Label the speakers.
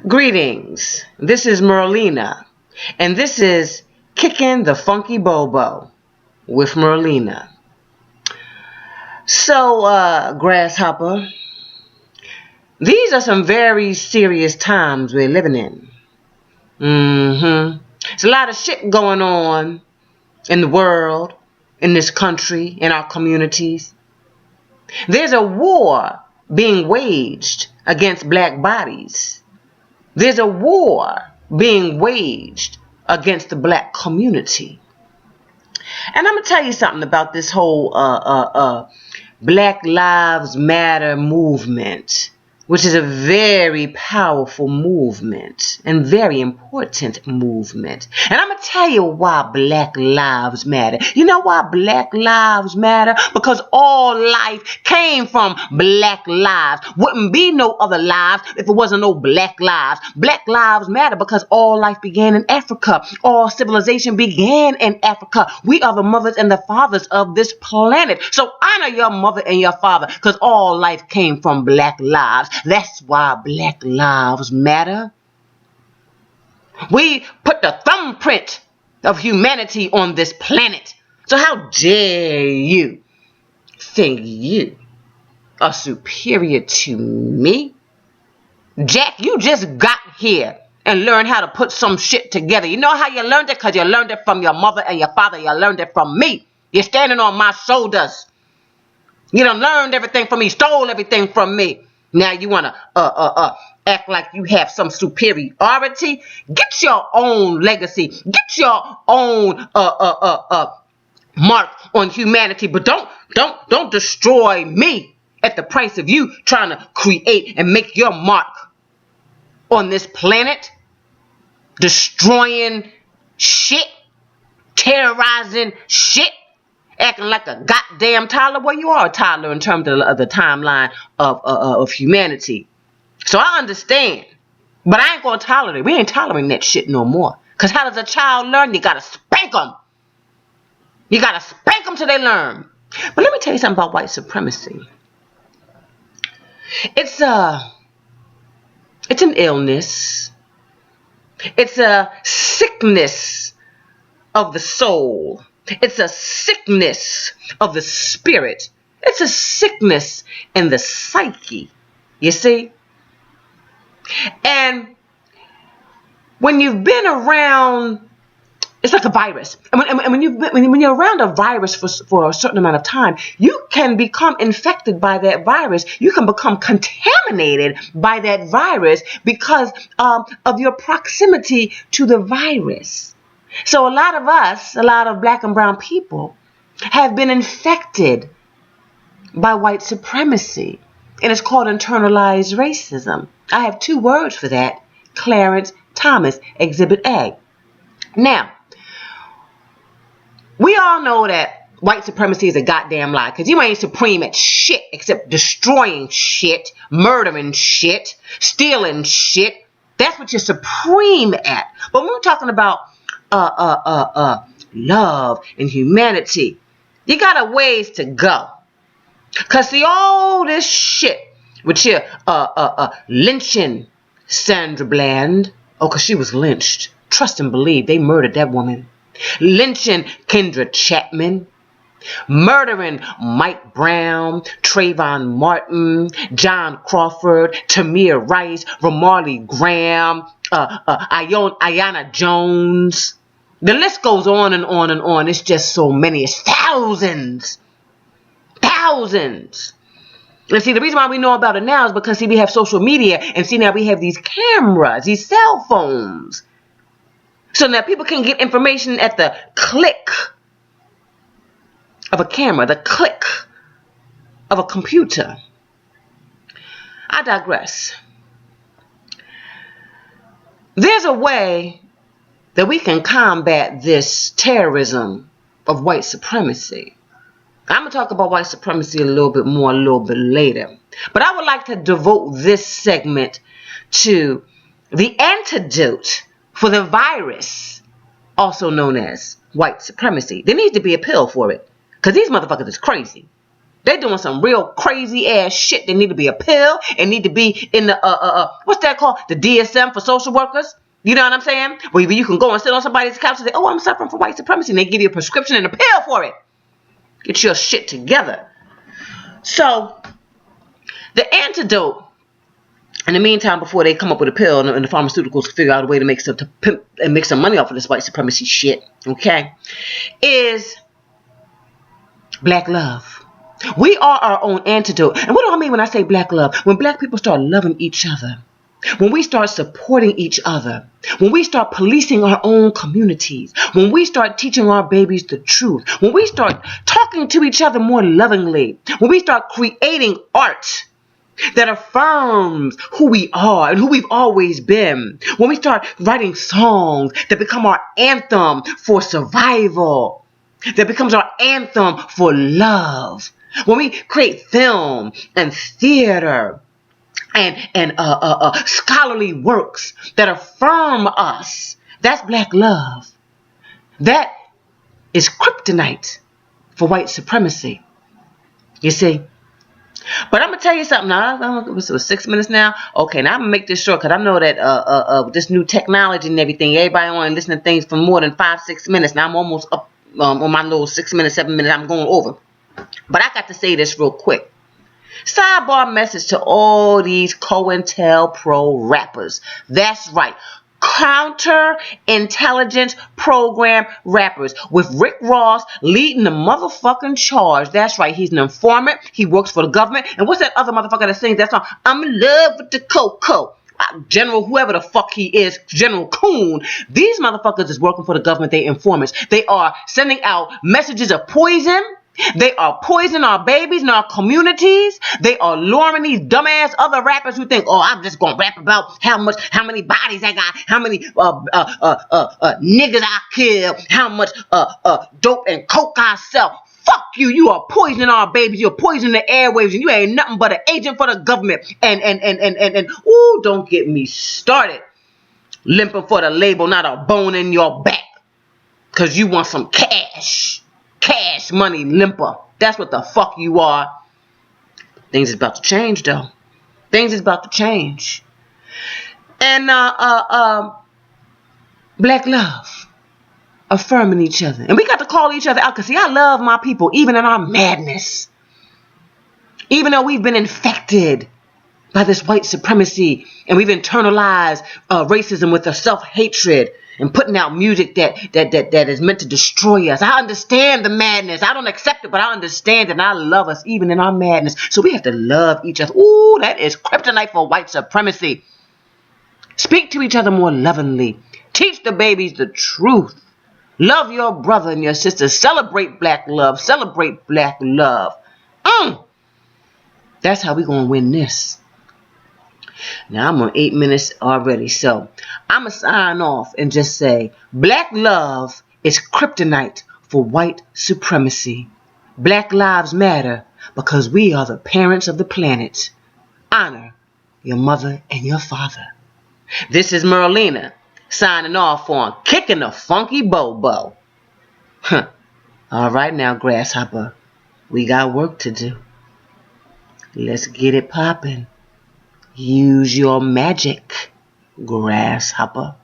Speaker 1: Greetings, this is Merlina, and this is Kicking the Funky BoBo with Merlina. So, Grasshopper, these are some very serious times we're living in. There's a lot of shit going on in the world, in this country, in our communities. There's a war being waged against black bodies. There's a war being waged against the black community. And I'm going to tell you something about this whole Black Lives Matter movement, which is a very powerful movement and very important movement. And I'm going to tell you why Black Lives Matter. You know why Black Lives Matter? Because all life came from black lives. Wouldn't be no other lives if it wasn't no black lives. Black Lives Matter because all life began in Africa. All civilization began in Africa. We are the mothers and the fathers of this planet. So honor your mother and your father because all life came from black lives. That's why Black Lives Matter. We put the thumbprint of humanity on this planet. So how dare you think you are superior to me? Jack, you just got here and learned how to put some shit together. You know how you learned it? Because you learned it from your mother and your father. You learned it from me. You're standing on my shoulders. You done learned everything from me, stole everything from me. Now you want to act like you have some superiority? Get your own legacy. Get your own mark on humanity. But don't destroy me at the price of you trying to create and make your mark on this planet. Destroying shit. Terrorizing shit. Acting like a goddamn toddler. Well, you are a toddler in terms of the timeline of humanity. So I understand. But I ain't going to tolerate. We ain't tolerating that shit no more. Because how does a child learn? You got to spank them. You got to spank them till they learn. But let me tell you something about white supremacy. It's an illness. It's a sickness of the soul. It's a sickness of the spirit. It's a sickness in the psyche. You see? And when you've been around, it's like a virus. And when you're around a virus for a certain amount of time, you can become infected by that virus. You can become contaminated by that virus because of your proximity to the virus. So a lot of us, a lot of black and brown people, have been infected by white supremacy. And it's called internalized racism. I have two words for that. Clarence Thomas, Exhibit A. Now, we all know that white supremacy is a goddamn lie. Because you ain't supreme at shit except destroying shit, murdering shit, stealing shit. That's what you're supreme at. But when we're talking about love and humanity, you got a ways to go. Cause see all this shit with your lynching Sandra Bland. Oh, cause she was lynched. Trust and believe they murdered that woman. Lynching Kendra Chapman. Murdering Mike Brown, Trayvon Martin, John Crawford, Tamir Rice, Ramarley Graham, Ayanna Jones. The list goes on and on and on. It's just so many. It's thousands. Thousands. And see, the reason why we know about it now is because, see, we have social media. And see, now we have these cameras, these cell phones. So now people can get information at the click of a camera, the click of a computer. I digress. There's a way that we can combat this terrorism of white supremacy. I'm going to talk about white supremacy a little bit more a little bit later. But I would like to devote this segment to the antidote for the virus, also known as white supremacy. There needs to be a pill for it. Because these motherfuckers is crazy. They doing some real crazy ass shit. They need to be a pill. It need to be in the what's that called? The DSM for social workers. You know what I'm saying? Where you can go and sit on somebody's couch and say, "Oh, I'm suffering from white supremacy," and they give you a prescription and a pill for it. Get your shit together. So the antidote, in the meantime, before they come up with a pill and the pharmaceuticals figure out a way to make some money off of this white supremacy shit, okay, is black love. We are our own antidote. And what do I mean when I say black love? When black people start loving each other, when we start supporting each other, when we start policing our own communities, when we start teaching our babies the truth, when we start talking to each other more lovingly, when we start creating art that affirms who we are and who we've always been, when we start writing songs that become our anthem for survival, that becomes our anthem for love, when we create film and theater and scholarly works that affirm us, that's black love. That is kryptonite for white supremacy. You see? But I'm going to tell you something now. It was 6 minutes now. Okay, now I'm going to make this short because I know that this new technology and everything, everybody want to listen to things for more than 5-6 minutes. Now I'm almost up on my little 6 minutes, 7 minutes. I'm going over. But I got to say this real quick. Sidebar message to all these COINTELPRO rappers. That's right. Counter-intelligence program rappers with Rick Ross leading the motherfucking charge. That's right. He's an informant. He works for the government. And what's that other motherfucker that sings that song? I'm in love with the cocoa. General whoever the fuck he is, General Coon. These motherfuckers is working for the government. They informants. They are sending out messages of poison. They are poisoning our babies in our communities. They are luring these dumbass other rappers who think, "Oh, I'm just gonna rap about how many bodies I got, how many niggas I kill, how much dope and coke I sell." Fuck you! You are poisoning our babies. You're poisoning the airwaves, and you ain't nothing but an agent for the government. And ooh, don't get me started. Limping for the label, not a bone in your back, cause you want some cash. Cash money limper. That's what the fuck you are. Things is about to change though. Things is about to change. And black love. Affirming each other. And we got to call each other out. Because see, I love my people even in our madness. Even though we've been infected by this white supremacy. And we've internalized racism with a self-hatred. And putting out music that is meant to destroy us. I understand the madness. I don't accept it, but I understand it. And I love us even in our madness. So we have to love each other. Ooh, that is kryptonite for white supremacy. Speak to each other more lovingly. Teach the babies the truth. Love your brother and your sister. Celebrate black love. Celebrate black love. That's how we're going to win this. Now, I'm on 8 minutes already, so I'm going to sign off and just say, black love is kryptonite for white supremacy. Black lives matter because we are the parents of the planet. Honor your mother and your father. This is Merlina, signing off on Kicking the Funky BoBo. All right now, grasshopper, we got work to do. Let's get it poppin'. Use your magic, grasshopper.